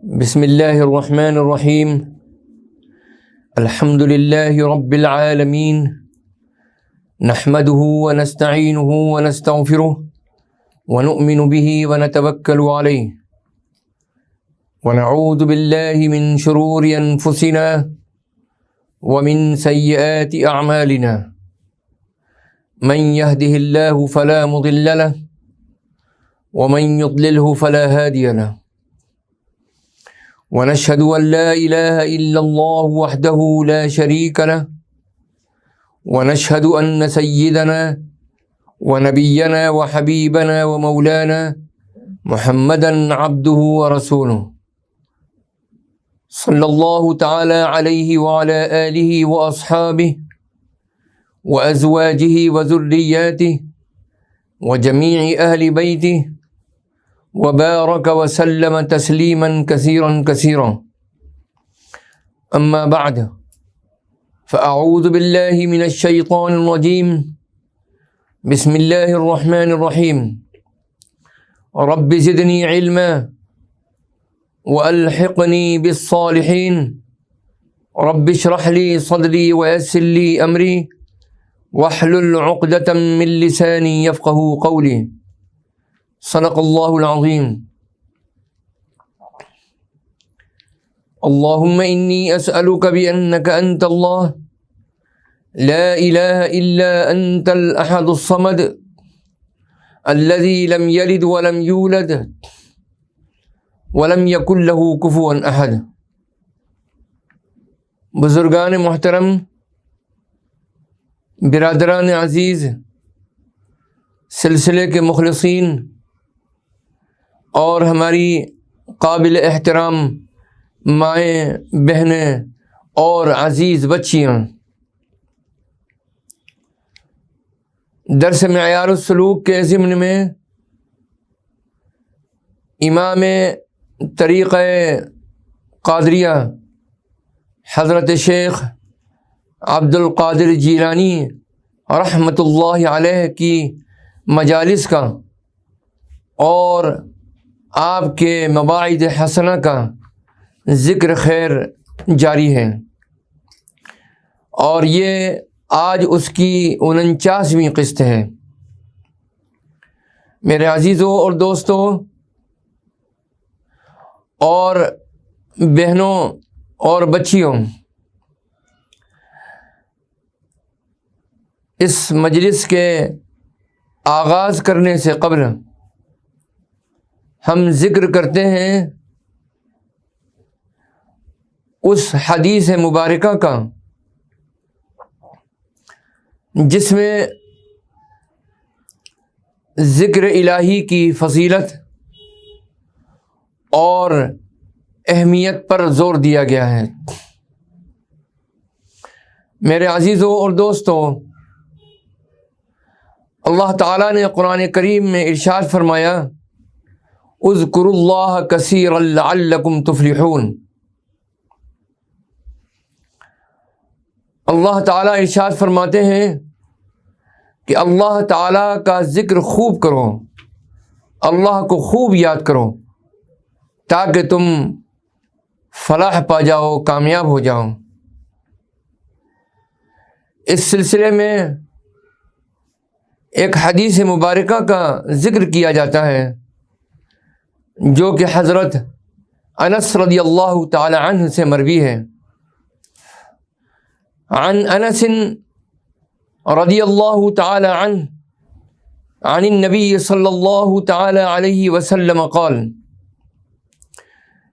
بسم اللہ الرحمن الرحیم الحمد للہ رب العالمین نحمده ونستعینه ونستغفره ونؤمن به ونتوکل علیہ ونعوذ باللہ من شرور انفسنا ومن سیئات اعمالنا من يهده اللہ فلا مضل له ومن يضلله فلا هادي له ونشهد أن لا إله إلا الله وحده لا شريك له ونشهد أن سيدنا ونبينا وحبيبنا ومولانا محمدا عبده ورسوله صلى الله تعالى عليه وعلى آله وأصحابه وأزواجه وذرياته وجميع أهل بيته وبارك وسلم تسلیما کثیرا کثیرا اما بعد فاعوذ باللہ من الشیطان الرجیم بسم اللہ الرحمن الرحیم رب زدنی علما والحقنی بالصالحین رب اشرح لی صدری ویسر لی امری واحلل عقدة من لسانی یفقهوا قولی صدق اللہ العظیم اللہم انی اسألک بأنک انت اللہ لا الہ الا انت الاحد الصمد الذي لم يلد ولم يولد ولم يكن له كفوا احد۔ بزرگان محترم، برادران عزیز، سلسلے کے مخلصین اور ہماری قابل احترام مائیں، بہنیں اور عزیز بچیاں، درس معیار السلوک کے ضمن میں امام طریقہ قادریہ حضرت شیخ عبد القادر جیلانی رحمۃ اللہ علیہ کی مجالس کا اور آپ کے مواعظ حسنہ کا ذکر خیر جاری ہے، اور یہ آج اس کی 49ویں قسط ہے۔ میرے عزیزوں اور دوستوں اور بہنوں اور بچیوں، اس مجلس کے آغاز کرنے سے قبل ہم ذکر کرتے ہیں اس حدیث مبارکہ کا جس میں ذکر الہی کی فضیلت اور اہمیت پر زور دیا گیا ہے۔ میرے عزیزوں اور دوستوں، اللہ تعالیٰ نے قرآن کریم میں ارشاد فرمایا اذکروا اللہ کثیرا لعلکم تفلحون۔ اللہ تعالیٰ ارشاد فرماتے ہیں کہ اللہ تعالیٰ کا ذکر خوب کرو، اللہ کو خوب یاد کرو تاکہ تم فلاح پا جاؤ، کامیاب ہو جاؤ۔ اس سلسلے میں ایک حدیث مبارکہ کا ذکر کیا جاتا ہے جو کہ حضرت انس رضی اللہ تعالی عنہ سے مروی ہے۔ عن انس رضی اللہ تعالی عنہ عن النبی صلی اللہ تعالی علیہ وسلم قال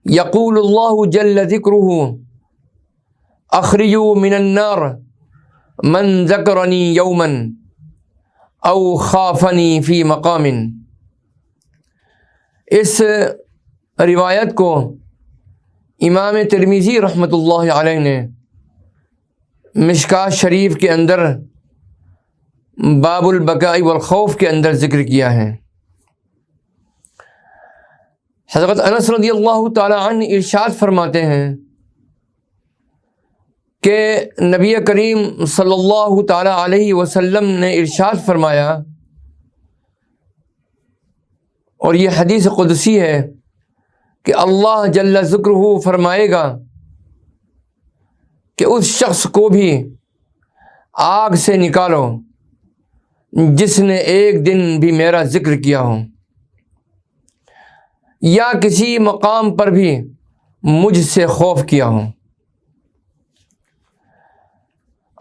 یقول اللہ جل ذکرہ اخرجوا من النار من ذکرنی یوما او خافنی فی مقام۔ اس روایت کو امام ترمذی رحمۃ اللہ علیہ نے مشکاۃ شریف کے اندر باب البکاء والخوف کے اندر ذکر کیا ہے۔ حضرت انس رضی اللہ تعالی عنہ ارشاد فرماتے ہیں کہ نبی کریم صلی اللہ تعالی علیہ وسلم نے ارشاد فرمایا، اور یہ حدیث قدسی ہے کہ اللہ جل ذکرہ فرمائے گا کہ اس شخص کو بھی آگ سے نکالو جس نے ایک دن بھی میرا ذکر کیا ہو یا کسی مقام پر بھی مجھ سے خوف کیا ہو۔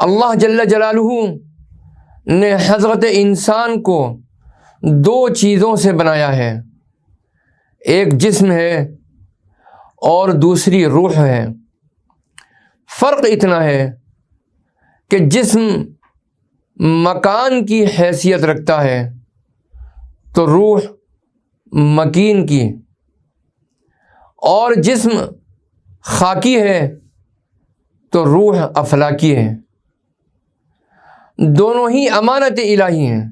اللہ جل جلالہ نے حضرت انسان کو دو چیزوں سے بنایا ہے، ایک جسم ہے اور دوسری روح ہے۔ فرق اتنا ہے کہ جسم مکان کی حیثیت رکھتا ہے تو روح مکین کی، اور جسم خاکی ہے تو روح افلاکی ہے۔ دونوں ہی امانت الہی ہیں،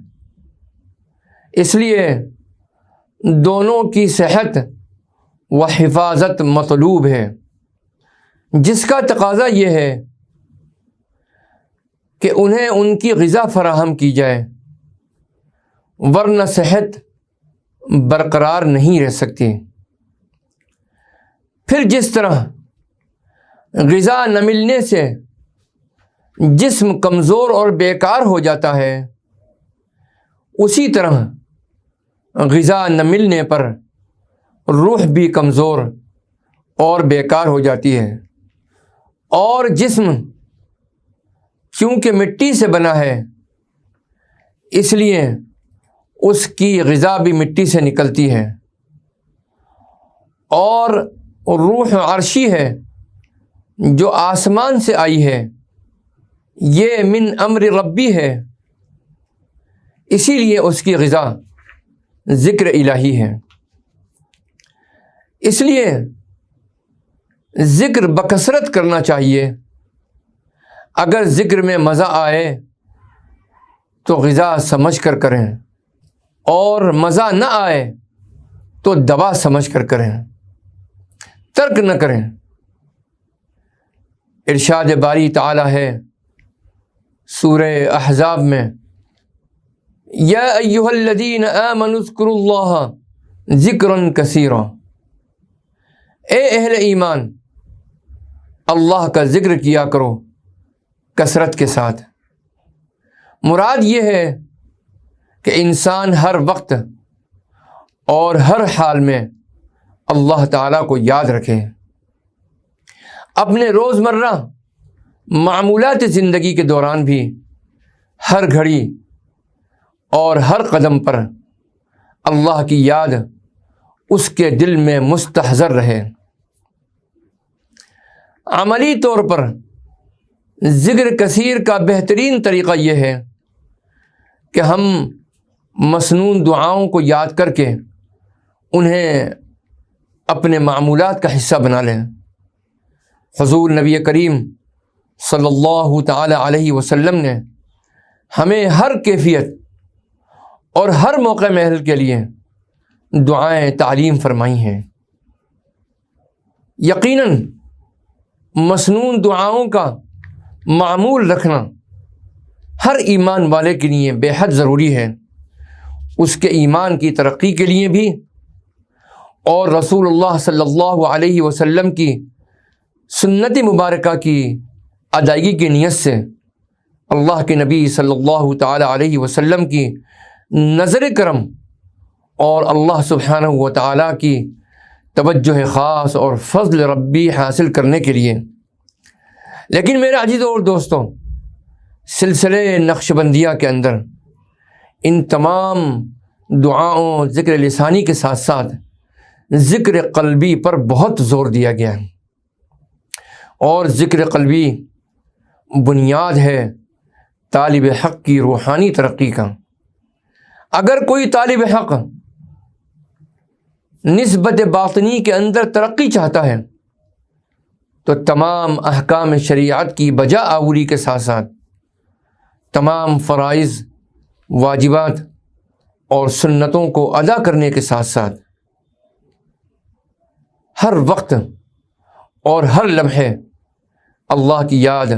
اس لیے دونوں کی صحت و حفاظت مطلوب ہے، جس کا تقاضا یہ ہے کہ انہیں ان کی غذا فراہم کی جائے، ورنہ صحت برقرار نہیں رہ سکتی۔ پھر جس طرح غذا نہ ملنے سے جسم کمزور اور بیکار ہو جاتا ہے، اسی طرح غذا نہ ملنے پر روح بھی کمزور اور بیکار ہو جاتی ہے، اور جسم چونکہ مٹی سے بنا ہے اس لیے اس کی غذا بھی مٹی سے نکلتی ہے، اور روح عرشی ہے جو آسمان سے آئی ہے، یہ من امر ربی ہے، اسی لیے اس کی غذا ذکر الہی ہے۔ اس لیے ذکر بکثرت کرنا چاہیے۔ اگر ذکر میں مزہ آئے تو غذا سمجھ کر کریں، اور مزہ نہ آئے تو دوا سمجھ کر کریں، ترک نہ کریں۔ ارشاد باری تعالی ہے سورہ احزاب میں، یا ایھا الذین آمنوا اذکروا اللہ ذکرا کثیرا، اے اہل ایمان اللہ کا ذکر کیا کرو کثرت کے ساتھ۔ مراد یہ ہے کہ انسان ہر وقت اور ہر حال میں اللہ تعالیٰ کو یاد رکھے، اپنے روزمرہ معمولات زندگی کے دوران بھی ہر گھڑی اور ہر قدم پر اللہ کی یاد اس کے دل میں مستحضر رہے۔ عملی طور پر ذکر کثیر کا بہترین طریقہ یہ ہے کہ ہم مسنون دعاؤں کو یاد کر کے انہیں اپنے معمولات کا حصہ بنا لیں۔ حضور نبی کریم صلی اللہ تعالی علیہ وسلم نے ہمیں ہر کیفیت اور ہر موقع محل کے لیے دعائیں تعلیم فرمائی ہیں۔ یقیناً مسنون دعاؤں کا معمول رکھنا ہر ایمان والے کے لیے بے حد ضروری ہے، اس کے ایمان کی ترقی کے لیے بھی، اور رسول اللہ صلی اللہ علیہ وسلم کی سنت مبارکہ کی ادائیگی کی نیت سے اللہ کے نبی صلی اللہ تعالی علیہ وسلم کی نظر کرم اور اللہ سبحانہ و تعالیٰ کی توجہ خاص اور فضل ربی حاصل کرنے کے لیے۔ لیکن میرے عزیزوں اور دوستوں، سلسلے نقش بندیہ کے اندر ان تمام دعاؤں ذکر لسانی کے ساتھ ساتھ ذکر قلبی پر بہت زور دیا گیا ہے، اور ذکر قلبی بنیاد ہے طالب حق کی روحانی ترقی کا۔ اگر کوئی طالب حق نسبت باطنی کے اندر ترقی چاہتا ہے تو تمام احکام شریعت کی بجا آوری کے ساتھ ساتھ تمام فرائض، واجبات اور سنتوں کو ادا کرنے کے ساتھ ساتھ ہر وقت اور ہر لمحے اللہ کی یاد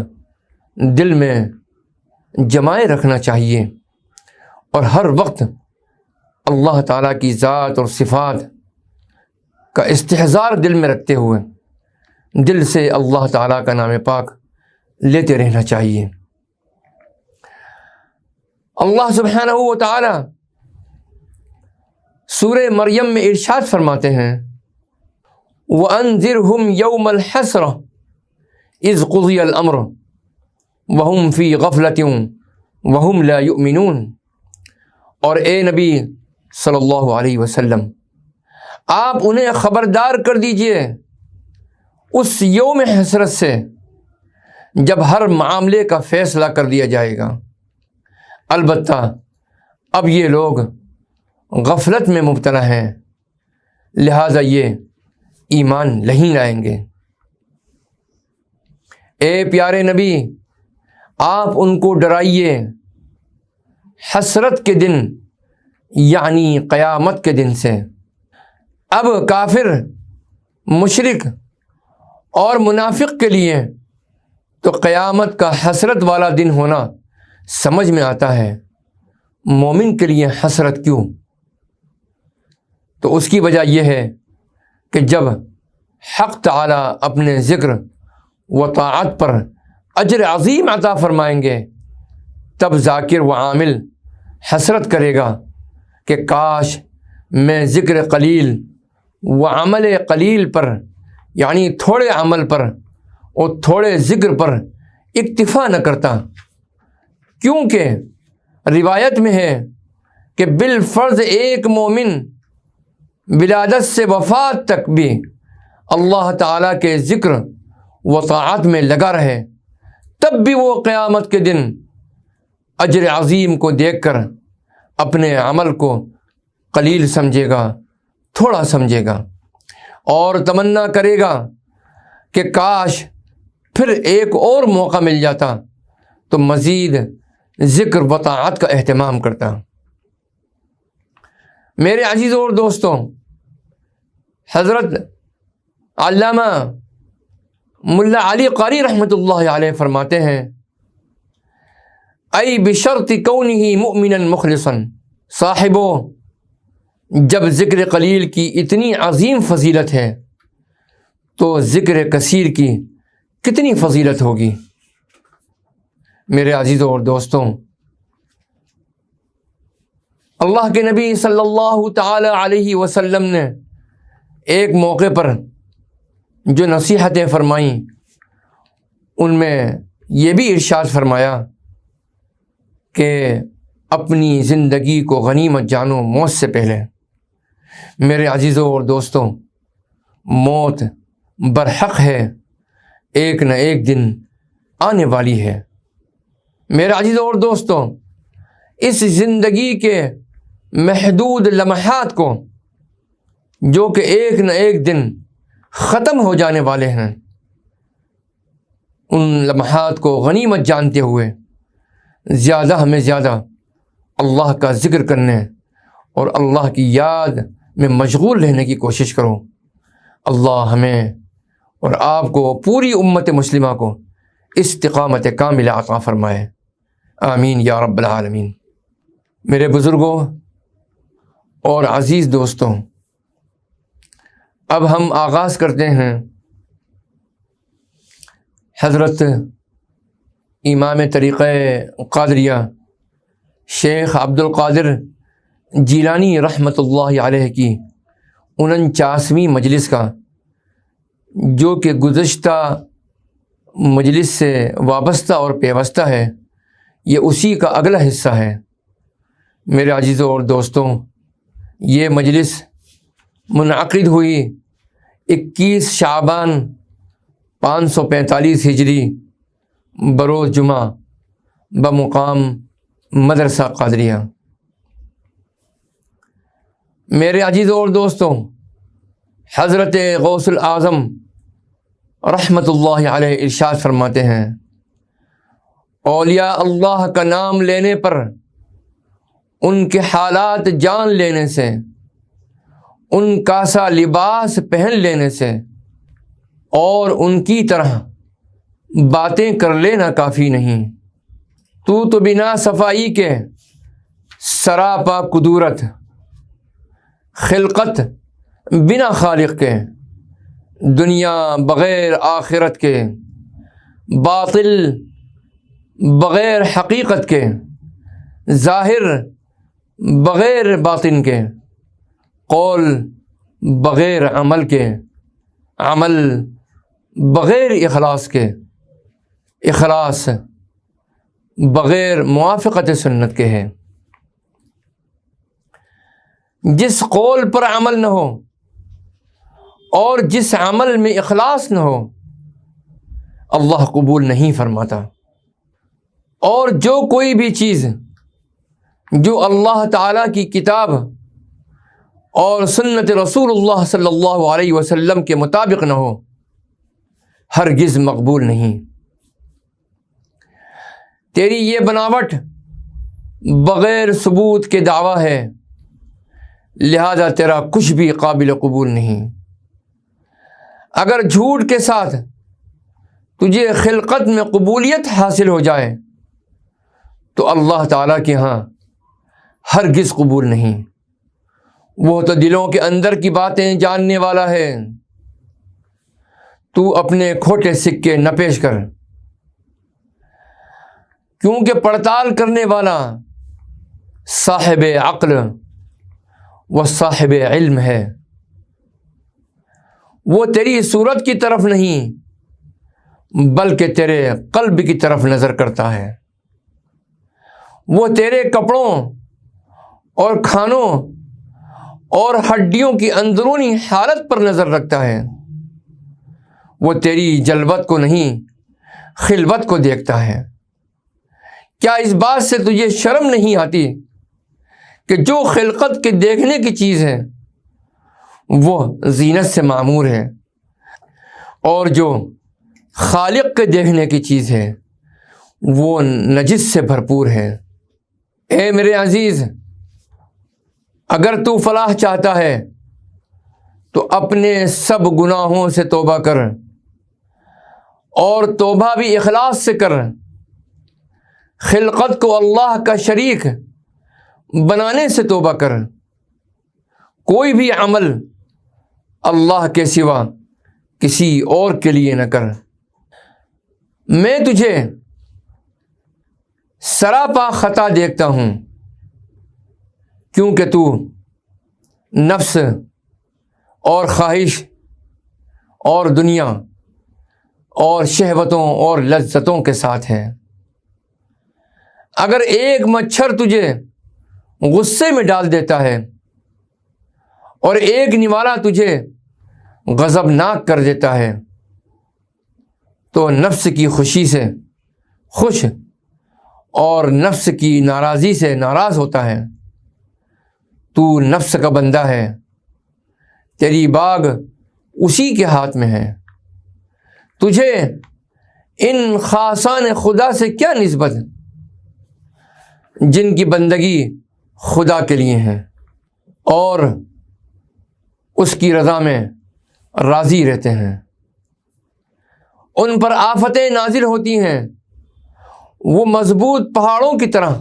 دل میں جمائے رکھنا چاہیے، اور ہر وقت اللہ تعالیٰ کی ذات اور صفات کا استحضار دل میں رکھتے ہوئے دل سے اللہ تعالیٰ کا نام پاک لیتے رہنا چاہیے۔ اللہ سبحانہ و تعالی سورہ مریم میں ارشاد فرماتے ہیں وَأَنذِرْهُمْ يَوْمَ الْحَسْرَةِ إِذْ قُضِيَ الْأَمْرُ وَهُمْ فِي غَفْلَةٍ وَهُمْ لَا يُؤْمِنُونَ، اور اے نبی صلی اللہ علیہ وسلم آپ انہیں خبردار کر دیجئے اس یوم حسرت سے جب ہر معاملے کا فیصلہ کر دیا جائے گا، البتہ اب یہ لوگ غفلت میں مبتلا ہیں، لہٰذا یہ ایمان نہیں لائیں گے۔ اے پیارے نبی آپ ان کو ڈرائیے حسرت کے دن یعنی قیامت کے دن سے۔ اب کافر، مشرک اور منافق کے لیے تو قیامت کا حسرت والا دن ہونا سمجھ میں آتا ہے، مومن کے لیے حسرت کیوں؟ تو اس کی وجہ یہ ہے کہ جب حق تعالیٰ اپنے ذکر و طاعت پر اجر عظیم عطا فرمائیں گے، تب ذاکر و عامل حسرت کرے گا کہ کاش میں ذکر قلیل و عمل قلیل پر یعنی تھوڑے عمل پر اور تھوڑے ذکر پر اکتفا نہ کرتا، کیونکہ روایت میں ہے کہ بالفرض ایک مومن ولادت سے وفات تک بھی اللہ تعالیٰ کے ذکر و طاعت میں لگا رہے، تب بھی وہ قیامت کے دن اجر عظیم کو دیکھ کر اپنے عمل کو قلیل سمجھے گا، تھوڑا سمجھے گا، اور تمنا کرے گا کہ کاش پھر ایک اور موقع مل جاتا تو مزید ذکر و طاعت کا اہتمام کرتا۔ میرے عزیزوں اور دوستوں، حضرت علامہ ملا علی قاری رحمۃ اللہ علیہ فرماتے ہیں ای بشرط کونہ مؤمنا مخلصا، صاحبو جب ذکر قلیل کی اتنی عظیم فضیلت ہے تو ذکر کثیر کی کتنی فضیلت ہوگی۔ میرے عزیزوں اور دوستوں، اللہ کے نبی صلی اللہ تعالی علیہ وسلم نے ایک موقع پر جو نصیحتیں فرمائیں ان میں یہ بھی ارشاد فرمایا کہ اپنی زندگی کو غنیمت جانو موت سے پہلے۔ میرے عزیزوں اور دوستوں، موت برحق ہے، ایک نہ ایک دن آنے والی ہے۔ میرے عزیزوں اور دوستوں، اس زندگی کے محدود لمحات کو جو کہ ایک نہ ایک دن ختم ہو جانے والے ہیں، ان لمحات کو غنیمت جانتے ہوئے ہمیں زیادہ اللہ کا ذکر کرنے اور اللہ کی یاد میں مشغول رہنے کی کوشش کرو۔ اللہ ہمیں اور آپ کو، پوری امت مسلمہ کو استقامت کاملہ عطا فرمائے، آمین یا رب العالمین۔ میرے بزرگوں اور عزیز دوستوں، اب ہم آغاز کرتے ہیں حضرت امام طریقہ قادریہ شیخ عبد القادر جیلانی رحمۃ اللہ علیہ کی 49ویں مجلس کا، جو کہ گزشتہ مجلس سے وابستہ اور پیوستہ ہے، یہ اسی کا اگلا حصہ ہے۔ میرے عزیزوں اور دوستوں، یہ مجلس منعقد ہوئی 21 شعبان 545 ہجری بروز جمعہ بمقام مدرسہ قادریہ۔ میرے عزیزوں اور دوستوں، حضرت غوث الاعظم رحمۃ اللہ علیہ ارشاد فرماتے ہیں اولیاء اللہ کا نام لینے پر، ان کے حالات جان لینے سے، ان کا سا لباس پہن لینے سے اور ان کی طرح باتیں کر لینا کافی نہیں۔ تو بنا صفائی کے سراپا قدورت، خلقت بنا خالق کے، دنیا بغیر آخرت کے، باطل بغیر حقیقت کے، ظاہر بغیر باطن کے، قول بغیر عمل کے، عمل بغیر اخلاص کے، اخلاص بغیر موافقت سنت کے ہے۔ جس قول پر عمل نہ ہو اور جس عمل میں اخلاص نہ ہو، اللہ قبول نہیں فرماتا۔ اور جو کوئی بھی چیز جو اللہ تعالیٰ کی کتاب اور سنت رسول اللہ صلی اللہ علیہ وسلم کے مطابق نہ ہو، ہرگز مقبول نہیں۔ تیری یہ بناوٹ بغیر ثبوت کے دعویٰ ہے، لہذا تیرا کچھ بھی قابل قبول نہیں۔ اگر جھوٹ کے ساتھ تجھے خلقت میں قبولیت حاصل ہو جائے تو اللہ تعالیٰ کے ہاں ہرگز قبول نہیں۔ وہ تو دلوں کے اندر کی باتیں جاننے والا ہے۔ تو اپنے کھوٹے سکے نہ پیش کر، کیونکہ پڑتال کرنے والا صاحب عقل و صاحب علم ہے۔ وہ تیری صورت کی طرف نہیں بلکہ تیرے قلب کی طرف نظر کرتا ہے۔ وہ تیرے کپڑوں اور کھانوں اور ہڈیوں کی اندرونی حالت پر نظر رکھتا ہے۔ وہ تیری جلوت کو نہیں خلوت کو دیکھتا ہے۔ کیا اس بات سے تجھے شرم نہیں آتی کہ جو خلقت کے دیکھنے کی چیز ہے وہ زینت سے معمور ہے، اور جو خالق کے دیکھنے کی چیز ہے وہ نجس سے بھرپور ہے؟ اے میرے عزیز، اگر تو فلاح چاہتا ہے تو اپنے سب گناہوں سے توبہ کر، اور توبہ بھی اخلاص سے کر۔ خلقت کو اللہ کا شریک بنانے سے توبہ کر۔ کوئی بھی عمل اللہ کے سوا کسی اور کے لیے نہ کر۔ میں تجھے سراپا خطا دیکھتا ہوں، کیونکہ تو نفس اور خواہش اور دنیا اور شہوتوں اور لذتوں کے ساتھ ہے۔ اگر ایک مچھر تجھے غصے میں ڈال دیتا ہے اور ایک نوالا تجھے غضبناک کر دیتا ہے تو نفس کی خوشی سے خوش اور نفس کی ناراضی سے ناراض ہوتا ہے۔ تو نفس کا بندہ ہے، تیری باغ اسی کے ہاتھ میں ہے۔ تجھے ان خاصان خدا سے کیا نسبت جن کی بندگی خدا کے لیے ہے اور اس کی رضا میں راضی رہتے ہیں۔ ان پر آفتیں نازل ہوتی ہیں، وہ مضبوط پہاڑوں کی طرح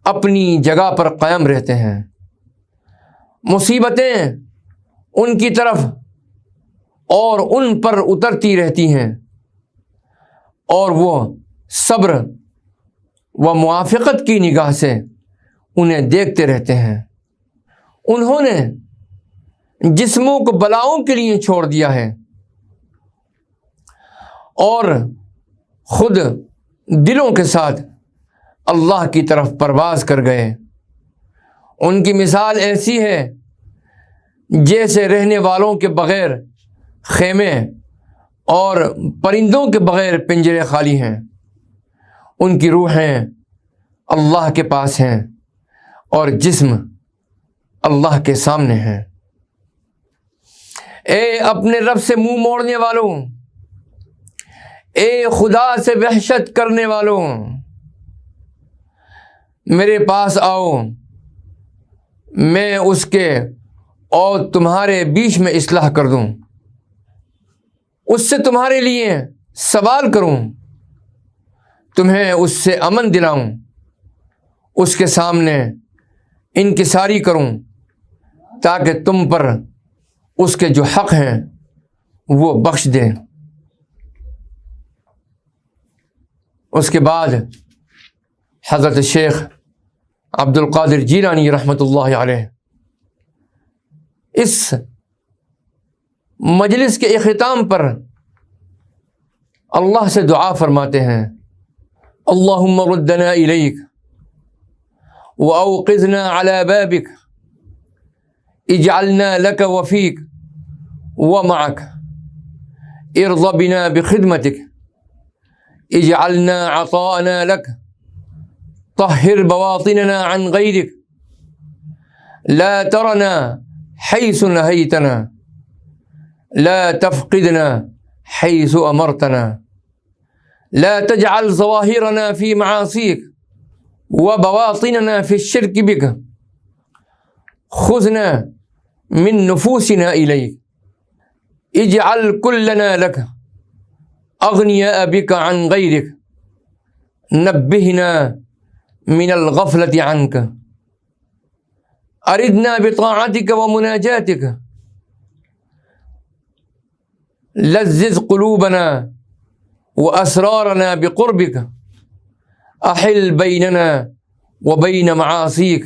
اپنی جگہ پر قائم رہتے ہیں۔ مصیبتیں ان کی طرف اور ان پر اترتی رہتی ہیں، اور وہ صبر و موافقت کی نگاہ سے انہیں دیکھتے رہتے ہیں۔ انہوں نے جسموں کو بلاؤں کے لیے چھوڑ دیا ہے اور خود دلوں کے ساتھ اللہ کی طرف پرواز کر گئے۔ ان کی مثال ایسی ہے جیسے رہنے والوں کے بغیر خیمے اور پرندوں کے بغیر پنجرے خالی ہیں۔ ان کی روحیں اللہ کے پاس ہیں اور جسم اللہ کے سامنے ہیں۔ اے اپنے رب سے منہ موڑنے والوں، اے خدا سے وحشت کرنے والوں، میرے پاس آؤ، میں اس کے اور تمہارے بیچ میں اصلاح کر دوں، اس سے تمہارے لیے سوال کروں، تمہیں اس سے امن دلاؤں، اس کے سامنے انکساری کروں تاکہ تم پر اس کے جو حق ہیں وہ بخش دے۔ اس کے بعد حضرت شیخ عبد القادر جیلانی رحمۃ اللہ علیہ اس مجلس کے اختتام پر اللہ سے دعا فرماتے ہیں، اللہم ردنا الیک واوقظنا علی بابک اجعلنا لک وفیک ومعک ارض بنا بخدمتک اجعلنا عطاءنا لک طہر بواطننا عن غیرک لا ترنا حیث نہیتنا لا تفقدنا حیث امرتنا لا تجعل ظواہرنا فی معاصیک وبواطننا فی الشرک بک خذنا من نفوسنا الیک اجعل کلنا لک اغنیاء بک عن غیرک نبہنا من الغفلة عنک اردنا بطاعتک ومناجاتک لذذ قلوبنا واسرارنا بقربک احل بیننا وبین معاصیک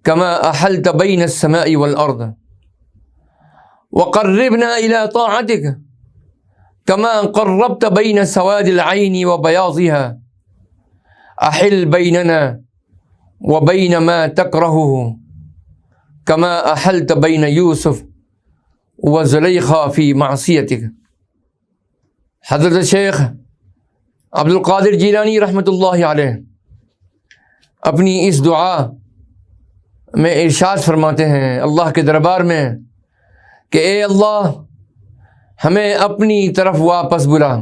کما احلت بین السماء والارض وقربنا الى طاعتک کما قربت بین سواد العین وبیاضها احل بیننا وبین ما تکرہہ کما احلت بین یوسف وزلیخا فی معصیتک۔ حضرت شیخ عبد القادر جیلانی رحمۃ اللہ علیہ اپنی اس دعا میں ارشاد فرماتے ہیں اللہ کے دربار میں کہ اے اللہ ہمیں اپنی طرف واپس بلا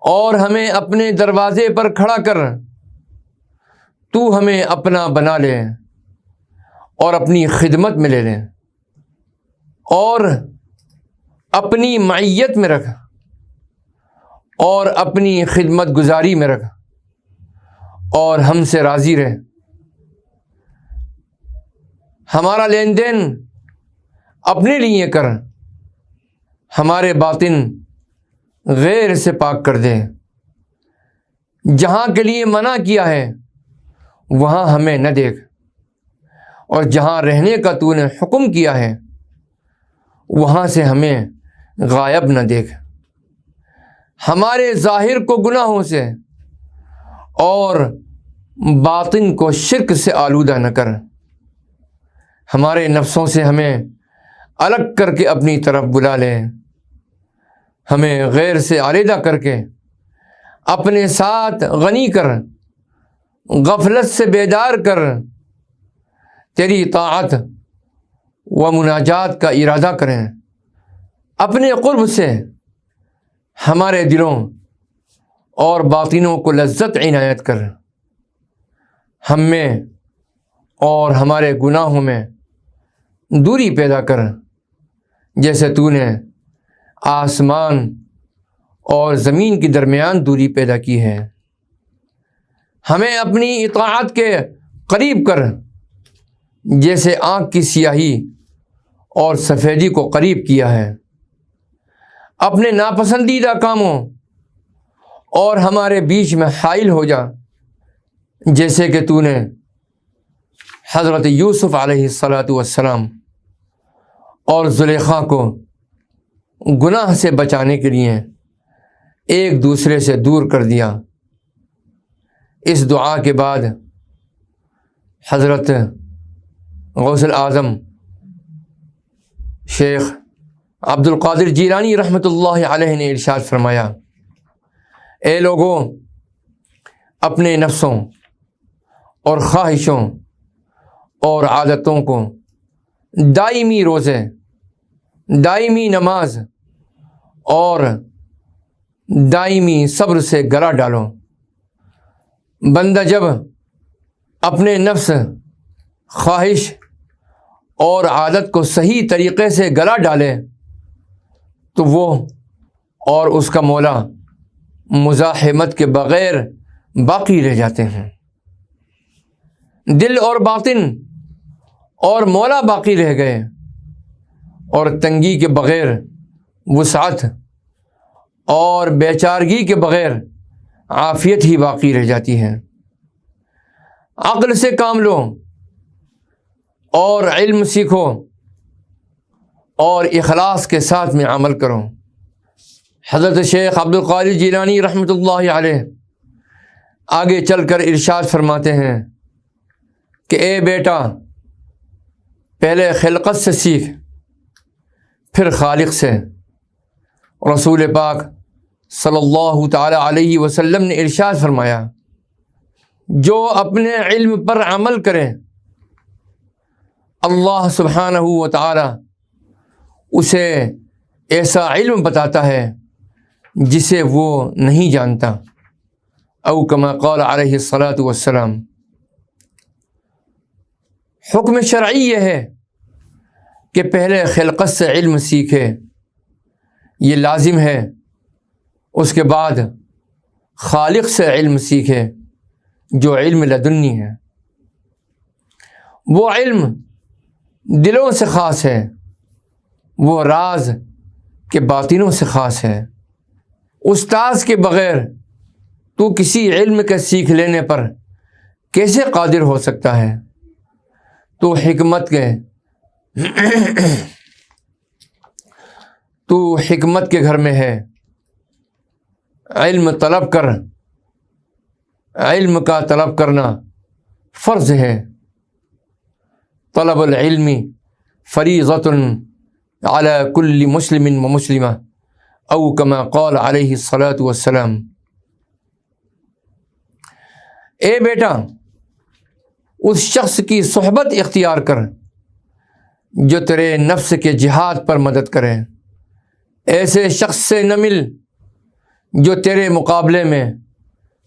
اور ہمیں اپنے دروازے پر کھڑا کر، تو ہمیں اپنا بنا لے اور اپنی خدمت میں لے لے اور اپنی معیت میں رکھ اور اپنی خدمت گزاری میں رکھ اور ہم سے راضی رہ۔ ہمارا لین دین اپنے لیے کر، ہمارے باطن غیر سے پاک کر دے، جہاں کے لیے منع کیا ہے وہاں ہمیں نہ دیکھ، اور جہاں رہنے کا تو نے حکم کیا ہے وہاں سے ہمیں غائب نہ دیکھ۔ ہمارے ظاہر کو گناہوں سے اور باطن کو شرک سے آلودہ نہ کر، ہمارے نفسوں سے ہمیں الگ کر کے اپنی طرف بلا لے، ہمیں غیر سے علیحدہ کر کے اپنے ساتھ غنی کر، غفلت سے بیدار کر، تیری طاعت و مناجات کا ارادہ کریں، اپنے قرب سے ہمارے دلوں اور باطنوں کو لذت عنایت کر، ہم میں اور ہمارے گناہوں میں دوری پیدا کر، جیسے تو نے آسمان اور زمین کے درمیان دوری پیدا کی ہے۔ ہمیں اپنی اطاعت کے قریب کر، جیسے آنکھ کی سیاہی اور سفیدی کو قریب کیا ہے۔ اپنے ناپسندیدہ کاموں اور ہمارے بیچ میں حائل ہو جا، جیسے کہ تو نے حضرت یوسف علیہ السلام اور زلیخا کو گناہ سے بچانے کے لیے ایک دوسرے سے دور کر دیا۔ اس دعا کے بعد حضرت غوث الاعظم شیخ عبد القادر جیلانی رحمۃ اللہ علیہ نے ارشاد فرمایا، اے لوگوں، اپنے نفسوں اور خواہشوں اور عادتوں کو دائمی روزے، دائمی نماز اور دائمی صبر سے گلا ڈالو۔ بندہ جب اپنے نفس، خواہش اور عادت کو صحیح طریقے سے گلا ڈالے تو وہ اور اس کا مولا مزاحمت کے بغیر باقی رہ جاتے ہیں۔ دل اور باطن اور مولا باقی رہ گئے اور تنگی کے بغیر وسعت اور بیچارگی کے بغیر عافیت ہی باقی رہ جاتی ہے۔ عقل سے کام لو اور علم سیکھو اور اخلاص کے ساتھ میں عمل کرو۔ حضرت شیخ عبد القادر جیلانی رحمۃ اللہ علیہ آگے چل کر ارشاد فرماتے ہیں کہ اے بیٹا، پہلے خلقت سے سیکھ، پھر خالق سے۔ رسول پاک صلی اللہ تعالی علیہ وسلم نے ارشاد فرمایا، جو اپنے علم پر عمل کرے اللہ سبحانہ و تعالی اسے ایسا علم بتاتا ہے جسے وہ نہیں جانتا، او کما قال علیہ الصلاۃ والسلام۔ حکم شرعی یہ ہے کہ پہلے خلقت سے علم سیکھے، یہ لازم ہے۔ اس کے بعد خالق سے علم سیکھے جو علم لدنی ہے۔ وہ علم دلوں سے خاص ہے، وہ راز کے باطنوں سے خاص ہے۔ استاذ کے بغیر تو کسی علم کے سیکھ لینے پر کیسے قادر ہو سکتا ہے؟ تو حکمت کے گھر میں ہے، علم طلب کر، علم کا طلب کرنا فرض ہے۔ طلب العلم فریضۃ علی کل مسلم و مسلمہ، او کما قال علیہ الصلاۃ والسلام۔ اے بیٹا، اس شخص کی صحبت اختیار کر جو تیرے نفس کے جہاد پر مدد کرے، ایسے شخص سے نہ مل جو تیرے مقابلے میں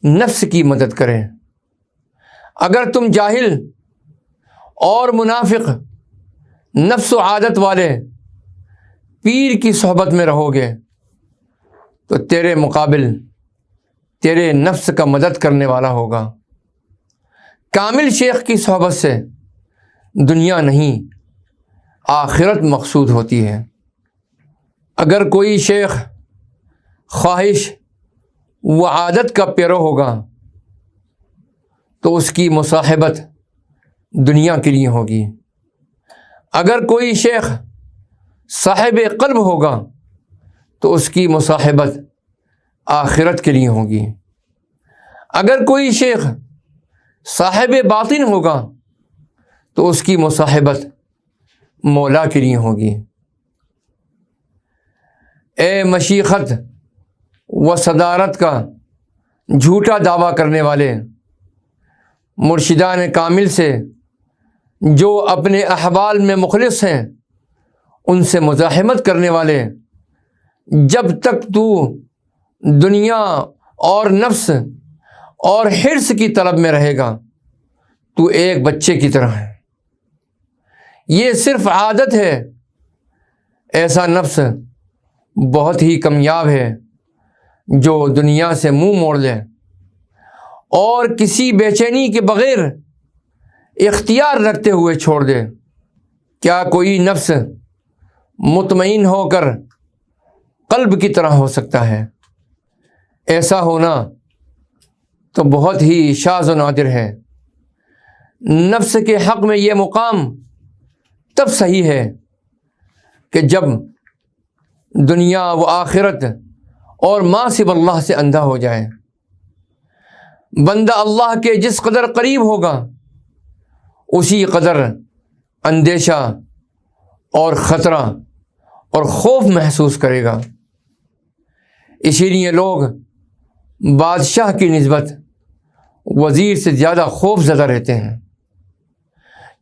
نفس کی مدد کرے۔ اگر تم جاہل اور منافق، نفس و عادت والے پیر کی صحبت میں رہو گے تو تیرے مقابل تیرے نفس کا مدد کرنے والا ہوگا۔ کامل شیخ کی صحبت سے دنیا نہیں آخرت مقصود ہوتی ہے۔ اگر کوئی شیخ خواہش و عادت کا پیرو ہوگا تو اس کی مصاحبت دنیا کے لیے ہوگی۔ اگر کوئی شیخ صاحب قلب ہوگا تو اس کی مصاحبت آخرت کے لیے ہوگی۔ اگر کوئی شیخ صاحب باطن ہوگا تو اس کی مصاحبت مولا کے لیے ہوگی۔ اے مشیخت و صدارت کا جھوٹا دعویٰ کرنے والے، مرشدان کامل سے جو اپنے احوال میں مخلص ہیں ان سے مزاحمت کرنے والے، جب تک تو دنیا اور نفس اور حرص کی طلب میں رہے گا تو ایک بچے کی طرح ہے۔ یہ صرف عادت ہے۔ ایسا نفس بہت ہی کامیاب ہے جو دنیا سے منہ موڑ لے اور کسی بے چینی کے بغیر اختیار رکھتے ہوئے چھوڑ دے۔ کیا کوئی نفس مطمئن ہو کر قلب کی طرح ہو سکتا ہے؟ ایسا ہونا تو بہت ہی شاذ و نادر ہے۔ نفس کے حق میں یہ مقام تب صحیح ہے کہ جب دنیا و آخرت اور ما سوی اللہ سے اندھا ہو جائے۔ بندہ اللہ کے جس قدر قریب ہوگا اسی قدر اندیشہ اور خطرہ اور خوف محسوس کرے گا۔ اسی لیے لوگ بادشاہ کی نسبت وزیر سے زیادہ خوف زدہ رہتے ہیں،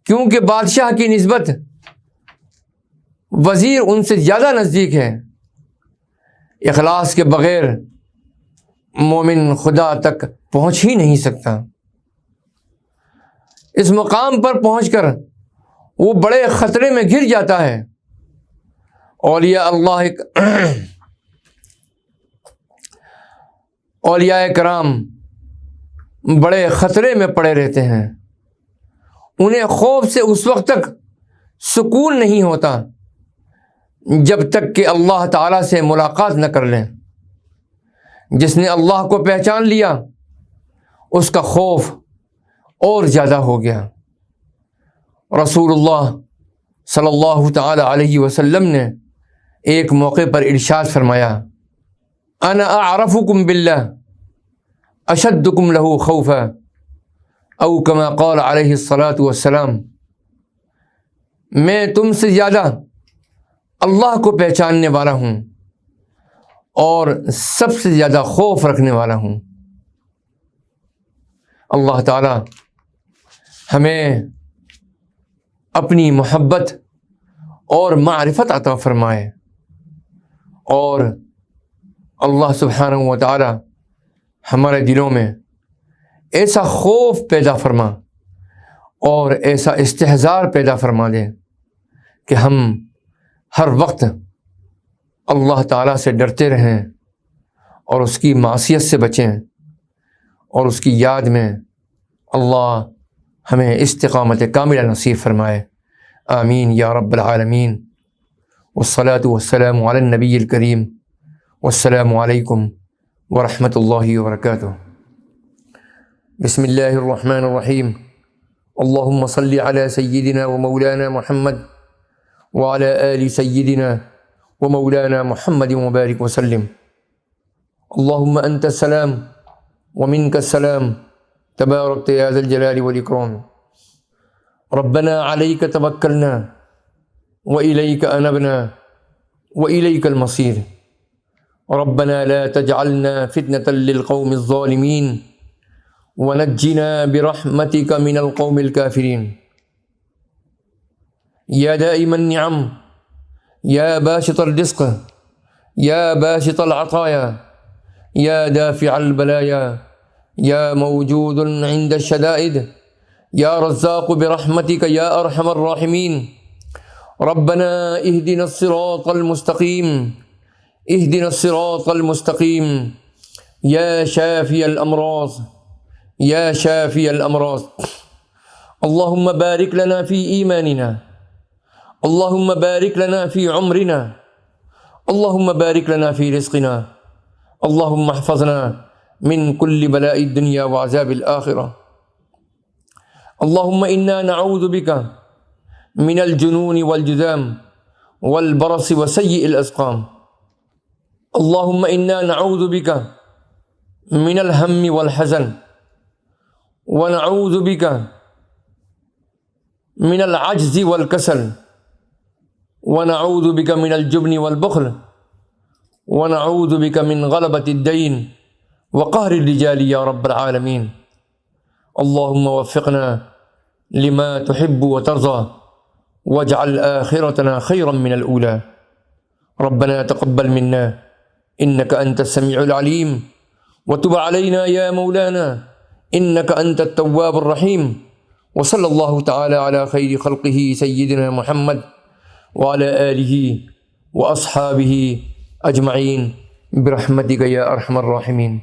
کیونکہ بادشاہ کی نسبت وزیر ان سے زیادہ نزدیک ہے۔ اخلاص کے بغیر مومن خدا تک پہنچ ہی نہیں سکتا۔ اس مقام پر پہنچ کر وہ بڑے خطرے میں گر جاتا ہے۔ اولیاء کرام بڑے خطرے میں پڑے رہتے ہیں۔ انہیں خوف سے اس وقت تک سکون نہیں ہوتا جب تک کہ اللہ تعالیٰ سے ملاقات نہ کر لیں۔ جس نے اللہ کو پہچان لیا اس کا خوف اور زیادہ ہو گیا۔ رسول اللہ صلی اللہ تعالی علیہ وسلم نے ایک موقع پر ارشاد فرمایا، انا اعرفکم باللہ اشدکم لہ خوفا، او کما قال علیہ الصلاۃ والسلام، میں تم سے زیادہ اللہ کو پہچاننے والا ہوں اور سب سے زیادہ خوف رکھنے والا ہوں۔ اللہ تعالی ہمیں اپنی محبت اور معرفت عطا فرمائے، اور اللہ سبحانہ و تعالی ہمارے دلوں میں ایسا خوف پیدا فرما اور ایسا استحضار پیدا فرما دے کہ ہم ہر وقت اللہ تعالیٰ سے ڈرتے رہیں اور اس کی معصیت سے بچیں، اور اس کی یاد میں اللہ ہمیں استقامت کاملہ نصیب فرمائے۔ آمین یا رب العالمین۔ والصلاة والسلام علی النبی الکریم۔ والسلام علیکم ورحمۃ اللہ وبرکاتہ۔ بسم اللہ الرحمن الرحیم۔ اللہم صلی علی سیدنا و مولانا محمد وعلی آل سیدنا و مولانا محمد مبارک وسلم۔ اللہم انت السلام ومنک السلام تبارکت یا ذا الجلال والاکرام۔ ربنا علیک توکلنا وإلیک انبنا وإلیک المصیر۔ ربنا لا تجعلنا فتنة للقوم الظالمین ونجنا برحمتك من القوم الكافرین۔ یا دائم النعم، یا باسط الرزق، یا باسط العطایا، یا دافع البلایا، یا موجود عند الشدائد، یا رزاق برحمتك یا ارحم الراحمین۔ ربنا اهدنا الصراط المستقیم، اهدنا الصراط المستقیم، یا شافی الامراض، یا شافی الامراض۔ اللہم بارک لنا فی ایماننا، اللہم بارک لنا فی عمرنا، اللہم بارک لنا فی رزقنا، اللہم احفظنا من کل بلاء الدنیا وعذاب الآخرہ۔ اللہم انا نعوذ بک من الجنون والجذام والبرص وسیء الاسقام۔ اللہم انا نعوذ بک من الہم والحزن، ونعوذ بک من العجز والکسل، ونعوذ بک من الجبن والبخل، ونعوذ بک من غلبۃ الدین وقہر الرجال یا رب العالمین۔ اللہم وفقنا لما تحب وترضى واجعل آخرتنا خيرا من الأولى۔ ربنا تقبل منا إنك أنت السميع العليم وتب علينا يا مولانا إنك أنت التواب الرحيم۔ وصلى الله تعالى على خير خلقه سيدنا محمد وعلى آله وأصحابه أجمعين برحمتك يا أرحم الراحمين۔